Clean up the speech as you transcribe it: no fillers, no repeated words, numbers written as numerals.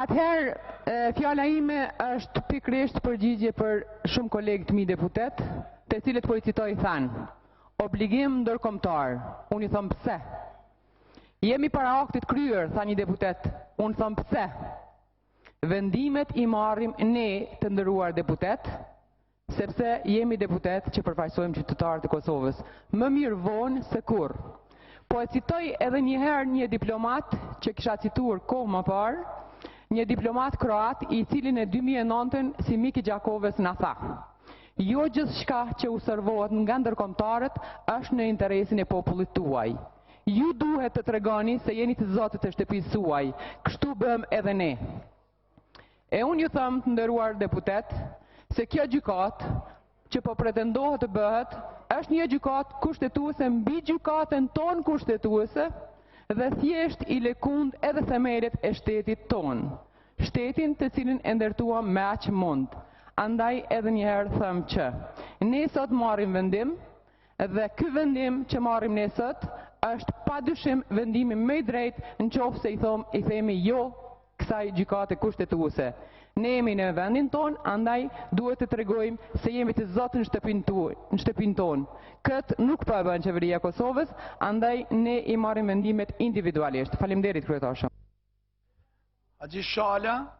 Atëherë, fjala ime është pikërisht përgjigje për shumë kolegë të mi deputet, të cilët po i citoj thanë, obligim ndërkombëtar. Unë i thëmë pse. Jemi para aktit kryer, tha një deputet, unë thëmë pse. Vendimet i marrim ne të ndëruar deputet, sepse jemi deputet që përfaqësojmë qytetarët e Kosovës. Më mirë vonë se kur. Po e citoj edhe njëherë një diplomat që kisha cituar kohë më parë, një diplomat kroat i cilin e 2009 si Miki Gjakovës na tha: jo gjithçka që u servohet nga ndërkombëtarët është në interesin e popullit tuaj. Ju duhet të tregoni se jeni të zotët e shtëpisë suaj, kështu bëjmë edhe ne. E unë ju them të nderuar deputet se kjo gjykat që po pretendohet të bëhet është një gjykat kushtetuese mbi gjykatën tonë kushtetuese dhe thjesht i lëkund edhe themelet e shtetit tonë, shtetin të cilin e ndërtuam me aq mund. Andaj edhe njëherë thëmë që ne sot marrim vendim dhe ky vendim që marrim ne sot është padyshim vendimi më i drejtë nëse i themi jo kësaj gjykate kushtetuese. Ne jemi në vendin tonë, andaj duhet të tregojmë se jemi të zotë në shtëpinë tonë. Këtë nuk po e bën qeveria e Kosovës, andaj ne i marrim vendimet individualisht. Faleminderit, kryetar. Haxhi Shala.